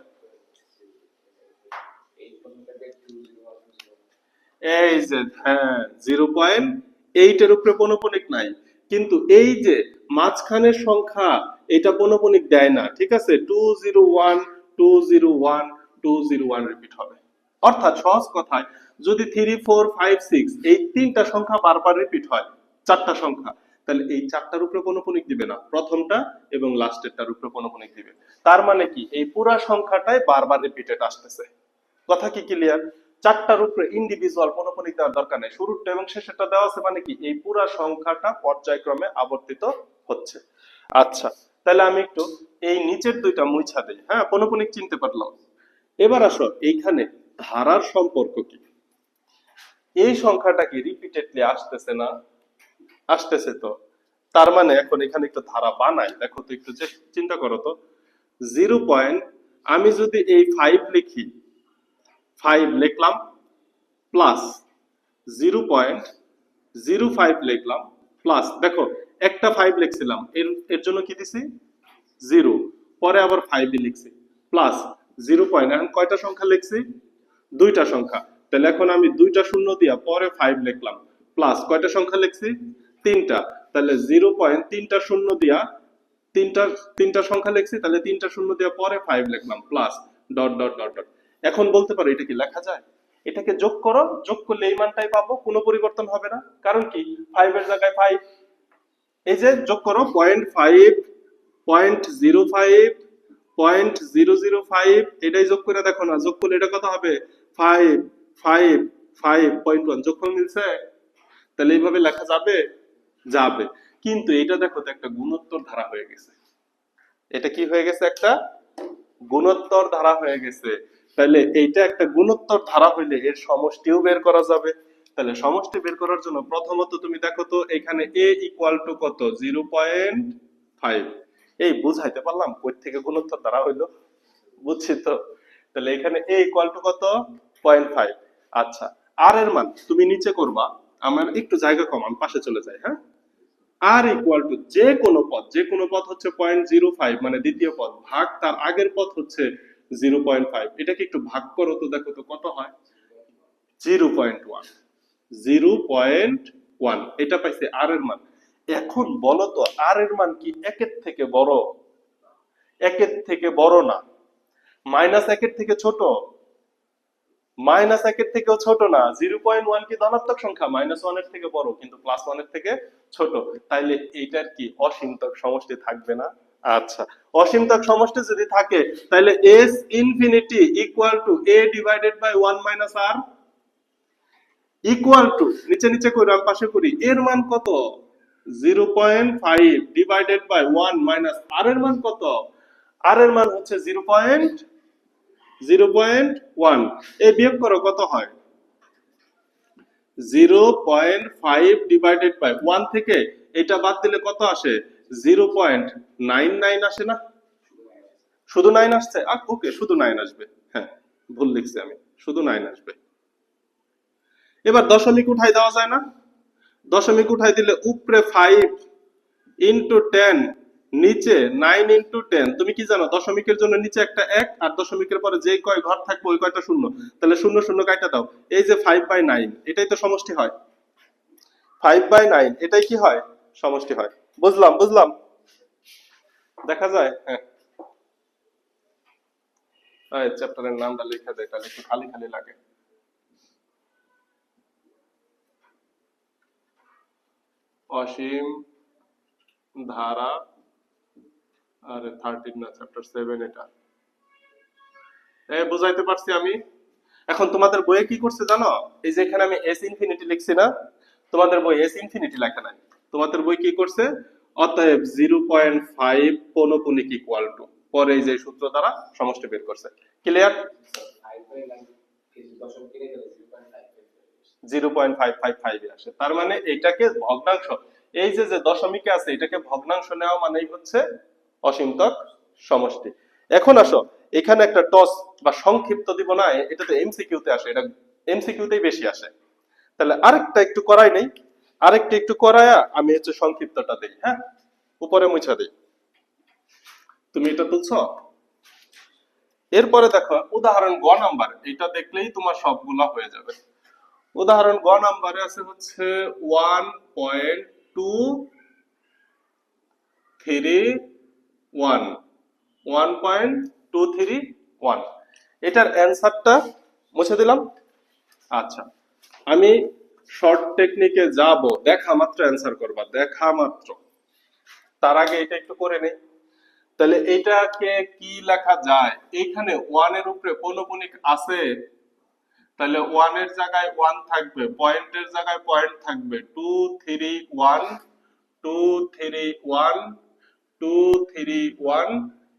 এই যে হ্যাঁ, 0.8 এর উপরে পৌনঃপুনিক নাই, কিন্তু এই যে মাঝখানের সংখ্যা এটা পৌনঃপুনিক দেয় না। ঠিক আছে, 201 201 201 রিপিট হবে। অর্থাৎ সহজ কথায় যদি 3 4 5 6 এই তিনটা সংখ্যা বারবার রিপিট হয়, চারটা সংখ্যা, তাহলে এই চারটার উপরে পৌনঃপুনিক দিবে না, প্রথমটা এবং লাস্টেরটার উপরে পৌনঃপুনিক দিবে। তার মানে কি এই পুরা সংখ্যাটাই বারবার রিপিটেড আসতেছে। কথা কি ক্লিয়ার? চারটার উপরে ইন্ডিভিজুয়াল পৌনঃপুনিক দেওয়ার দরকার নেই, শুরুরটা এবং শেষেরটা দেওয়া আছে, মানে কি এই পুরা সংখ্যাটা পর্যায়ক্রমে আবর্তিত হচ্ছে। আচ্ছা, তাহলে আমি একটু এই নিচের দুইটা মুছা দেই। হ্যাঁ, পৌনঃপুনিক চিনতে পারলাম। এবার আসো এইখানে ধারার সম্পর্ক কি? এই সংখ্যাটা কি রিপিটেডলি আসতেছে না? আসতেছে তো। তার মানে এখন এখানে একটু ধারা বানাই, দেখো তো একটু যে চিন্তা করো তো। 0 পয়েন্ট, আমি যদি এই 5 লিখি, 5 লিখলাম, প্লাস 0.05 লিখলাম, প্লাস দেখো একটা 5 লিখছিলাম, এর এর জন্য কি দিছি? 0, পরে আবার 5 লিখছি, প্লাস 0 পয়েন্ট। এখন কয়টা সংখ্যা লিখছি? দুইটা সংখ্যা। তাহলে এখন আমি দুইটা শূন্য দিয়া পরে 5 লিখলাম, প্লাস কয়টা সংখ্যা লিখছি? তিনটা। তাহলে 0 পয়েন্ট, তিনটা শূন্য দিয়া তিনটা তিনটা সংখ্যা লিখছি, তাহলে তিনটা শূন্য দিয়া পরে 5 লিখলাম, plus dot dot dot dot. এখন বলতে পারো এটা কি লেখা যায়? এটাকে যোগ করো, যোগ করলে এই মানটাই পাবো, কোনো পরিবর্তন হবে না। কারণ কি 5 এর জায়গায় 5, এই যে যোগ করো 0.5 0.05 0.005, এটাই যোগ করে দেখো না, যোগ করলে এটা কত হবে? 5 5 5.1, যোগফল মিলছে? তাহলে এইভাবে লেখা যাবে? যাবে। কিন্তু এটা দেখো তো একটা গুণোত্তর ধারা হয়ে গেছে। এটা কি হয়ে গেছে? একটা গুণোত্তর ধারা হয়ে গেছে। তাহলে এইটা একটা গুণোত্তর ধারা হইলে এর সমষ্টিও বের করা যাবে। তাহলে সমষ্টি বের করার জন্য প্রথমত তুমি দেখো তো এখানে a ইকুয়াল টু কত? 0.5। এই বুঝাইতে পারলাম কই থেকে গুণোত্তর ধারা হইলো? বুঝছি তো। তাহলে এখানে a ইকুয়াল টু কত? 0.5। আচ্ছা, আর এর মান তুমি নিচে করবা, আমার একটু জায়গা কম, আমি পাশে চলে যাই। হ্যাঁ, আর ইকুয়াল টু যে কোনো পদ হচ্ছে 0.05 মানে দ্বিতীয় পদ ভাগ তার আগের পদ হচ্ছে 0.5। এটাকে একটু ভাগ করো তো, দেখো তো কত হয়। 0.1, 0.1 এটা পাইছে আর এর মান। এখন বলো তো আর এর মান কি একের থেকে বড়? একের থেকে বড় না। মাইনাস একের থেকে ছোট? মাইনাস একের থেকেও ছোট না। 0.1 কি ধনাত্মক সংখ্যা? -1 এর থেকে বড় কিন্তু +1 এর থেকে ছোট। তাইলে এইটার কি অসীমতক সমষ্টি থাকবে না? আচ্ছা, অসীমতক সমষ্টি যদি থাকে তাহলে s infinity equal to a divided by 1 minus r equal to, নিচে নিচে করি আমি পাশে করি, এর মান কত? 0.5 ডিভাইডেড বাই 1 মাইনাস r এর মান কত? r এর মান হচ্ছে 0.1। এই বিয়োগ করো কত হয়? 0.5 ডিভাইডেড বাই 1 থেকে এটা বাদ দিলে কত আসে? 0.99 আসে না? শুধু 9 আসছে? ওকে, শুধু 9 আসবে। হ্যাঁ, ভুল লিখছি আমি, শুধু 9 আসবে। এবার দশমিক উঠাই দেওয়া যায় না? দশমিক উঠাই দিলে উপরে 5 ইন্টু 10, নিচে 9 ইন্টু 10। তুমি কি জানো দশমিকের জন্য নিচে একটা 1 আর দশমিকের পরে যে কয় ঘর থাকবে ওই কয়টা শূন্য। তাহলে শূন্য শূন্য কাটা দাও। এই যে 5/9 এটাই তো সমষ্টি হয়। 5/9 এটাই কি হয়? সমষ্টি হয়। বুঝলাম বুঝলাম, দেখা যায়। হ্যাঁ, এই চ্যাপ্টারের নামটা লিখে দেয় তাহলে একটু খালি খালি লাগে। অসীম ধারা, আরে 13 না, চ্যাপ্টার 7 এটা। বুঝাইতে পারছি আমি? এখন তোমাদের বইয়ে কি করছে জানো? এই যে এখানে আমি এস ইনফিনিটি লিখছি না, তোমাদের বই এস ইনফিনিটি লেখা নাই। তোমাদের বই কি করছে? অতএব 0.5 পৌনপুনিক ইকুয়াল টু, পরে এই যে সূত্র দ্বারা সমষ্টি বের করছে। ক্লিয়ার? 0.555 আসে। তার মানে এটাকে ভগ্নাংশ, এই যে যে দশমিকে আছে এটাকে ভগ্নাংশ নেওয়া মানেই হচ্ছে অসীমতক সমষ্টি। এখন আসো, এখানে একটা টস বা সংক্ষিপ্ত দিব না, এটা তো এমসিকিউ তে আসে, এটা এমসিকিউ তেই বেশি আসে। তাহলে আরেকটা একটু করাই নেই, আরেকটা একটু করায়া আমি হচ্ছে সংক্ষিপ্তটা দেই। হ্যাঁ, উপরে মুছা দেই। তুমি এটা তুলছো? এরপরে দেখো উদাহরণ গ নাম্বার, এটা দেখলেই তোমার সবগুলা হয়ে যাবে। উদাহরণ গ নাম্বারে আছে হচ্ছে 1.231, 1.231। এটার অ্যান্সারটা মুছে দিলাম। আচ্ছা, আমি শর্ট টেকনিকে যাব, দেখা মাত্র অ্যান্সার করবা, দেখা মাত্র। তার আগে এটা একটু করে নেই। তাহলে এটাকে কি লেখা যায়? এখানে 1 এর উপরে পৌনপুনিক আছে, তাহলে 1 এর জায়গায় 1 থাকবে, পয়েন্টের জায়গায় পয়েন্ট থাকবে। 2 3 1, 2 3 1, 2 3 1,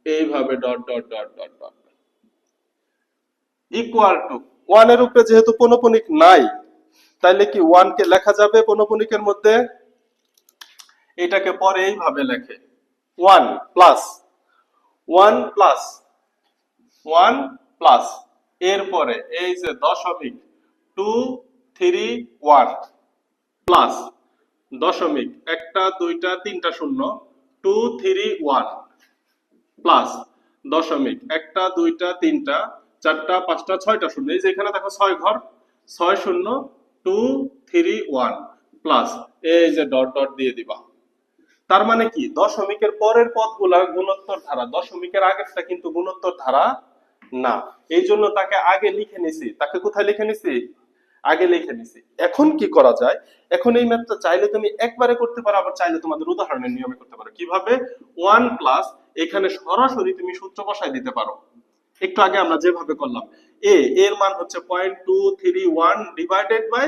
এইভাবে dot dot dot dot dot equal to 1 এর উপরে যেহেতু পৌনপুনিক নাই, তাইলে কি 1 কে লেখা যাবে পৌনপুনিকের মধ্যে? এটাকে পরে এইভাবে লেখে 1 প্লাস 1 প্লাস 1 প্লাস, এরপরে এই যে দশমিক 2 3 1 প্লাস দশমিক একটা দুইটা তিনটা শূন্য 2 3 1 প্লাস দশমিক একটা দুইটা তিনটা চারটা পাঁচটা ছয়টা শূন্য। এই যে এখানে দেখো 6 ঘর, 6 শূন্য 2 3 1 প্লাস এই যে ডট ডট দিয়ে দিবা। তার মানে কি দশমিকের পরের পদগুলা গুণোত্তর ধারা, দশমিকের আগেরটা কিন্তু গুণোত্তর ধারা না। এই জন্য তাকে আগে লিখে নিছি। তাকে কোথায় লিখে নিছি? আগে লিখে নিছি। এখন কি করা যায়? এখন এই ম্যাথটা চাইলে তুমি একবারে করতে পারো, আবার চাইলে তোমাদের উদাহরণের নিয়মে করতে পারো। কিভাবে? 1 প্লাস, এখানে সরাসরি তুমি সূত্র বসায় দিতে পারো। একটু আগে আমরা যেভাবে করলাম, এর মান হচ্ছে 0.231 ডিভাইডেড বাই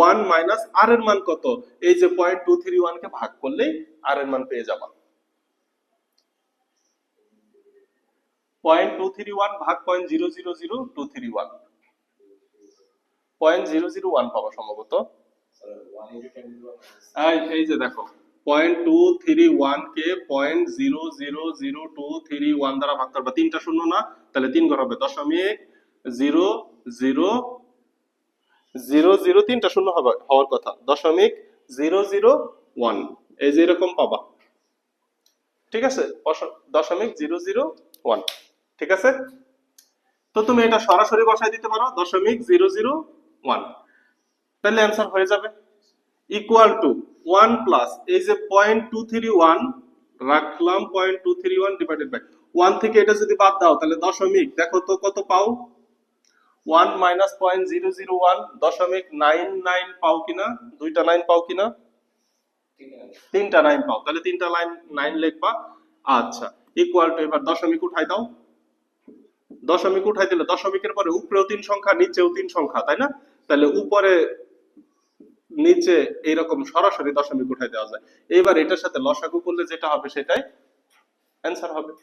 1 মাইনাস আর এর মান কত? এই যে 0.231 কে ভাগ করলেই আর এর মান পেয়ে যাবা। 0.231 ভাগ 0.000231, 0.001 পাবো সম্ভবত। এই যে দেখো 0.231 কে 0.000231 দ্বারা ভাগ করবা, তিনটা শূন্য না, তাহলে 3 ঘর হবে, দশমিক 0000, তিনটা শূন্য হবে হওয়ার কথা, 0.001। এই যে এরকম পাবা, ঠিক আছে, 0.001, ঠিক আছে। তো তুমি এটা সরাসরি বসাই দিতে পারো 0.001, তাহলে অ্যান্সার হয়ে যাবে ইকুয়াল টু 1 প্লাস এই যে 0.231 রাখলাম, 0.231 ডিভাইডেড বাই 1 থেকে এটা যদি বাদ দাও তাহলে দশমিক দেখো তো কত পাও, 1 মাইনাস 0.001 0.99 পাও কিনা, দুইটা 9 পাও কিনা, তিনটা 9 পাও, তাহলে তিনটা লাইন 9 লিখবা। আচ্ছা, ইকুয়াল টু এবার দশমিক উঠাই দাও, দশমিক উঠাই দিলে দশমিকের পরে উপরেও 3 সংখ্যা নিচেও 3 সংখ্যা, তাই না, তাহলে উপরে নিচে এইরকম সরাসরি দশমিক উঠাই দেওয়া যায়। এবার এটার সাথে লসাগু করলে যেটা হবে সেটাই অ্যান্সার হবে।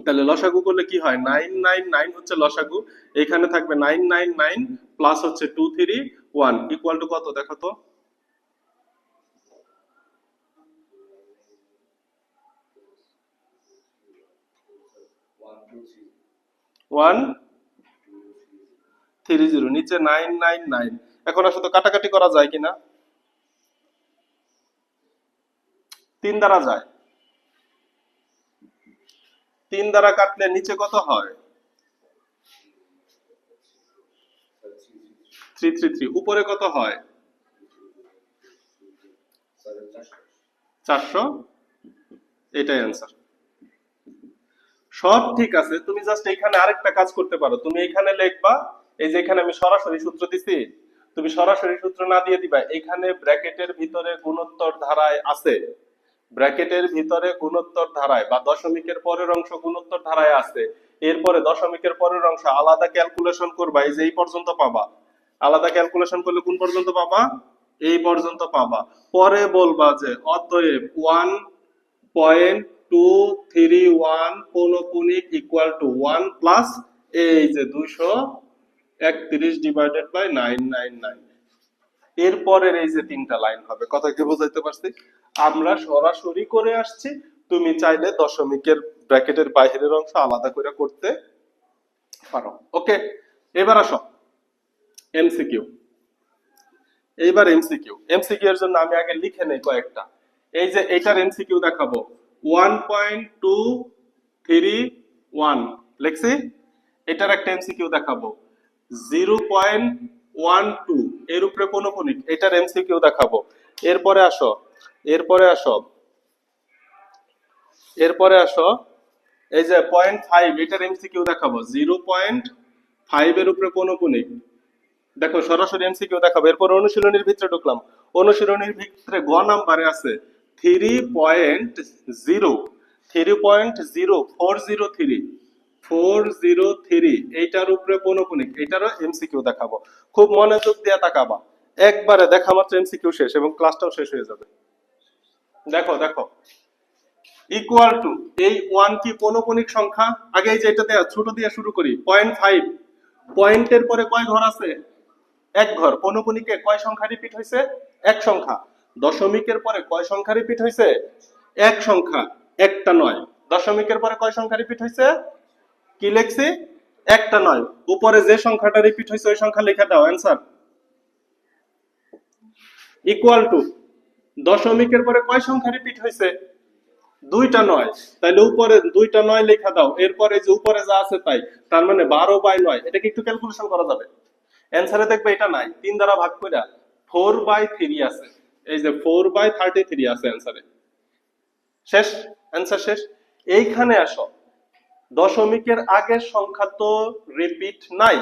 তাহলে লসাগু করলে কি হয়, 999 হচ্ছে লসাগু, এখানে থাকবে 999 প্লাস হচ্ছে 231 ইকুয়াল টু কত দেখো তো, 130, নিচে 999। এখন আসলে কাটাকাটি করা যায় কিনা, 3 দ্বারা যায়, 3 দ্বারা কাটলে নিচে কত হয়, 333, উপরে কত হয় 400, এটাই অ্যান্সার। সব ঠিক আছে, তুমি জাস্ট এখানে আরেকটা কাজ করতে পারো, তুমি এখানে লিখবা, এই যে এখানে আমি সরাসরি সূত্র দিছি, তুমি সরাসরি সূত্র না দিয়ে দিবা, এখানে ব্র্যাকেটের ভিতরে গুণোত্তর ধারায় আছে, ব্র্যাকেটের ভিতরে গুণোত্তর ধারায় বা দশমিকের পরের অংশ গুণোত্তর ধারায় আছে, এরপরে দশমিকের পরের অংশ আলাদা ক্যালকুলেশন করবা, এই যে এই পর্যন্ত পাবা, আলাদা ক্যালকুলেশন করলে কোন পর্যন্ত পাবা, এই পর্যন্ত পাবা, পরে বলবা যে অতএব 1.231 পৌনঃপুনিক ইকুয়াল টু 1 প্লাস এই যে 231 ডিভাইডেড বাই 999, এরপরের এই যে 3টা লাইন হবে। কথা কি বুঝাইতে পারছি, আমরা সরাসরি করে আসছি, তুমি চাইলে দশমিকের ব্র্যাকেটের বাইরের অংশ আলাদা করে করতে পারো। ওকে, এবার আসো এমসিকিউ। এইবার এমসিকিউ, এমসিকিউ এর জন্য আমি আগে লিখে নেই কয়েকটা, এই যে এটার এমসিকিউ দেখাবো 1.231 লিখছি, এটার একটা এমসিকিউ দেখাবো 0.12 এর উপরে পৌনঃপুনিক, এটার এমসিকিউ দেখাবো। এরপরে আসো, এরপরে আসো, এরপরে আসো, এই যে 0.5 এটার এমসিকিউ দেখাবো, 0.5 এর উপরে পৌনঃপুনিক, দেখো সরাসরি এমসিকিউ দেখাবো। এরপর অনুশীলনীর ভিতরে ঢুকলাম, অনুশীলনীর ভিতরে গ নাম্বারে আছে 3.0403 এইটার উপরে পৌনঃপুনিক, এইটারও এমসিকিউ দেখাবো। খুব মনোযোগ দিয়ে তাকাবা, একবারে দেখা মাত্র এমসিকিউ শেষ এবং ক্লাসটাও শেষ হয়ে যাবে। দেখো দেখো, ইকুয়াল টু এই 1 কি পৌনঃপুনিক সংখ্যা, আগে এই যে এটা দেয়া ছোট দিয়ে শুরু করি, 0.5 পয়েন্টের পরে কয় ঘর আছে, এক ঘর, পৌনঃপুনিকে কয় সংখ্যা রিপিট হয়েছে, এক সংখ্যা, দশমিকের পরে কয় সংখ্যা রিপিট হয়েছে, এক সংখ্যা, একটা নয়, দশমিকের পরে কয় সংখ্যা রিপিট হয়েছে, কি লিখছি, একটা নয়, উপরে যে সংখ্যাটা রিপিট হয়েছে ওই সংখ্যা লিখে দাও, অ্যান্সার। ইকুয়াল টু দশমিকের পরে কয় সংখ্যা রিপিট হয়েছে, দুইটা নয়, তাইলে উপরে দুইটা নয় লেখা দাও, এরপরে যে উপরে যা আছে তাই, তার মানে 12/9, এটাকে একটু ক্যালকুলেশন করা যাবে, অ্যান্সারে দেখবে এটা নাই, 3 দ্বারা ভাগ কইরা 4/3 আছে, এই যে 4/33 আছে অ্যান্সারে, শেষ, অ্যান্সার শেষ। এইখানে আসো, দশমিকের আগের সংখ্যা তো রিপিট নাই,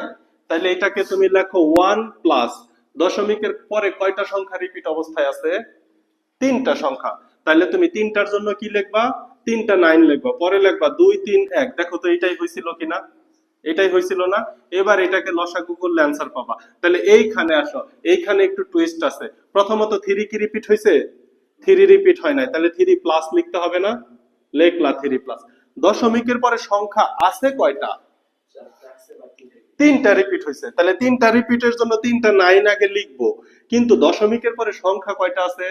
তাহলে এটাকে তুমি লেখো 1 প্লাস দশমিকের পরে কয়টা সংখ্যা রিপিট অবস্থায় আছে, 3টা সংখ্যা, তাহলে তুমি 3টার জন্য কি লিখবা, 3টা 9 লিখবা, পরে লিখবা 2 3 1, দেখো তো এটাই হয়েছিল কিনা, এটাই হয়েছিল না, এবার এটাকে লসাগু করলে অ্যান্সার পাবা। তাহলে এইখানে আসো, এইখানে একটু টুইস্ট আছে, প্রথমত 3 কি রিপিট হয়েছে, 3 রিপিট হয় নাই, তাহলে 3 প্লাস লিখতে হবে না, লেখলা 3 প্লাস, দশমিকের পরে সংখ্যা আছে কয়টা, 3টা রিপিট হয়েছে, তাহলে 3টা রিপিটের জন্য 3টা 9 আগে লিখবো, কিন্তু দশমিকের পরে সংখ্যা কয়টা আছে,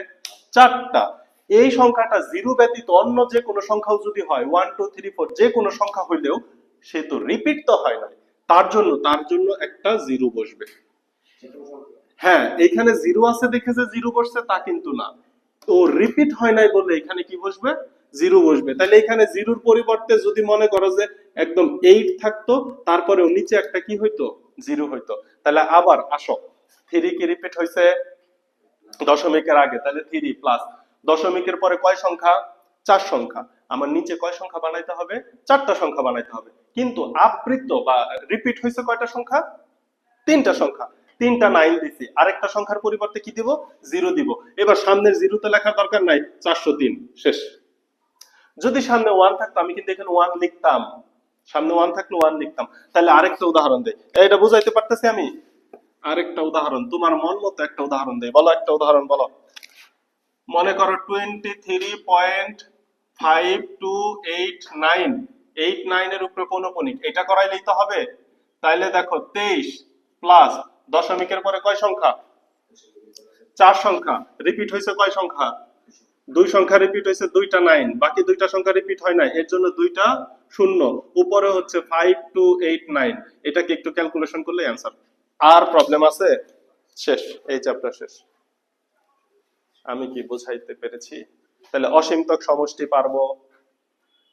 4টা, এই সংখ্যাটা জিরো ব্যতীত অন্য যে কোনো সংখ্যাও যদি হয় 1 2 3 4 যে কোনো সংখ্যা হইলেও সে তো রিপিট তো হয় না, তার জন্য একটা জিরো বসবে, হ্যাঁ, এখানে জিরো আছে দেখে যে জিরো বসছে তা কিন্তু না, তো রিপিট হয় নাই বলে এখানে কি বসবে, জিরো বসবে। তাহলে এখানে জিরোর পরিবর্তে যদি মনে করো যে একদম 8 থাকতো, তারপরে নিচে একটা কি হইতো, জিরো হইতো। তাহলে আবার আসো, 3 কি রিপিট হয়েছে দশমিকের আগে, তাহলে 3 প্লাস দশমিকের পরে কয় সংখ্যা, 4 সংখ্যা। আমার নিচে কয় সংখ্যা বানাইতে হবে, 4টা সংখ্যা বানাইতে হবে। কিন্তু আবৃত্ত বা রিপিট হয়েছে কয়টা সংখ্যা, 3টা সংখ্যা। 3টা 9 দিছি, আরেকটা সংখ্যার পরিবর্তে কি দিব, জিরো দিব। এবার সামনের জিরোতে লেখার দরকার নাই, 403 শেষ। যদি সামনে 1 থাকতো আমি কিন্তু এখানে 1 লিখতাম, সামনে 1 থাকলে 1 লিখতাম। তাহলে আরেকটা উদাহরণ দেই, এটা বুঝাইতে পারতেছি আমি। আরেকটা উদাহরণ, তোমার মন মতো একটা উদাহরণ দেই, বলো একটা উদাহরণ বলো। মনে করো 23.5289, 89 এর উপরে পৌনঃপুনিক, এটা করাইলেই তো হবে। তাইলে দেখো 23 প্লাস দশমিকের পরে কয় সংখ্যা, 4 সংখ্যা। রিপিট হয়েছে কয় সংখ্যা, 2 সংখ্যা রিপিট হয়েছে, 2টা 9, বাকি 2টা সংখ্যা রিপিট হয় নাই, এর জন্য 2টা শূন্য। উপরে হচ্ছে 5289, এটাকে একটু ক্যালকুলেশন করলে অ্যান্সার। আর প্রবলেম আছে, শেষ, এই চ্যাপ্টার শেষ। আমি কি বোঝাইতে পেরেছি? তাহলে অসীমতক সমষ্টি পারবো,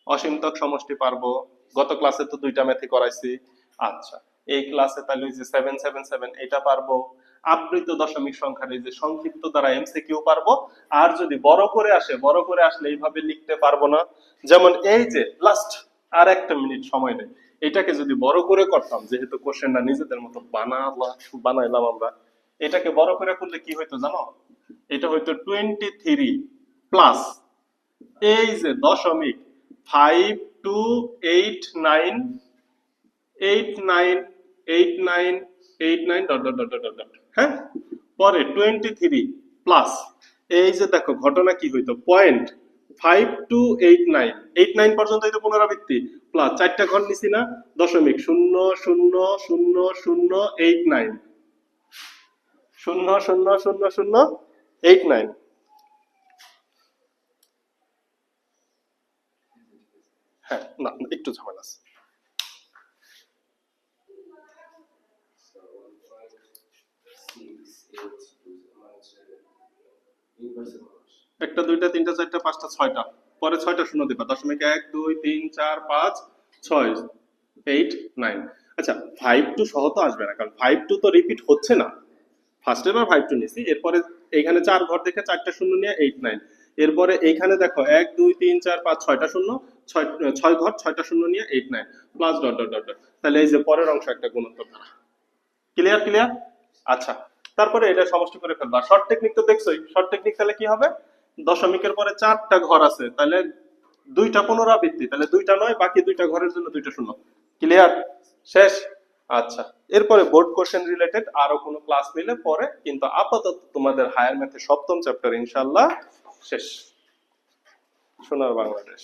অসীমতক সমষ্টি পারবো। গত ক্লাসে তো 2টা ম্যাথই করাইছি। আচ্ছা, এই ক্লাসে তাহলে ওই যে 777 এটা পারবো। আবৃত দশমিক সংখ্যার এই যে সংক্ষিপ্ত দ্বারা এমসিকিউ পারবো। আর যদি বড় করে আসে, বড় করে আসলে এইভাবে লিখতে পারবো না। যেমন এই যে লাস্ট আর একটা মিনিট সময় নেই, এটাকে যদি বড় করে করতাম, যেহেতু কোশ্চেনটা নিজেদের মতো বানাইলাম আমরা, এটাকে বড় করে করলে কি হইতো জানো, এটা হইতো 23 প্লাস এই যে দশমিক 5289, 898989 dot dot dot dot dot, হ্যাঁ। পরে 23 প্লাস এই যে দেখো ঘটনা কি হইতো, পয়েন্ট 5289, 89 পর্যন্ত এটা পুনরাবৃত্তি, প্লাস 4টা ঘর নিছি না, দশমিক 000089, 000089। হ্যাঁ, না একটু ঝামেলা আছে। একটা, দুইটা, তিনটা, চারটা, পাঁচটা, ছয়টা, পরে 6টা শূন্য দিবা, দশমিক 1 2 3 4 5 6 8 9। আচ্ছা, 52 সহ তো আসবে না, কারণ 52 তো রিপিট হচ্ছে না। ফার্স্ট এবার 52 নিছি, এরপরে এইখানে 4 ঘর দেখে 4টা শূন্য নিয়ে 8 9। এরপরে এইখানে দেখো 1 2 3 4 5 6টা শূন্য, 6 ঘর 6টা শূন্য নিয়ে 8 9 plus dot dot dot dot. তাহলে এই যে পরের অংশ একটা গুণোত্তর ধারা। Clear clear. আচ্ছা, তারপরে এটা সমষ্টি করে ফেলবা। শর্ট টেকনিক তো দেখছোই, শর্ট টেকনিক তাহলে কি হবে, দশমিকের পরে 4টা ঘর আছে, তাহলে 2টা পুনরাবৃত্তি, তাহলে 2টা নয়, বাকি 2টা ঘরের জন্য 2টা শূন্য। ক্লিয়ার, শেষ। আচ্ছা, এরপরে বোর্ড কোশ্চেন রিলেটেড আরো কোনো ক্লাস নিলে পরে, কিন্তু আপাতত তোমাদের হায়ার ম্যাথের 7ম চ্যাপ্টার ইনশাআল্লাহ শেষ। সোনার বাংলাদেশ।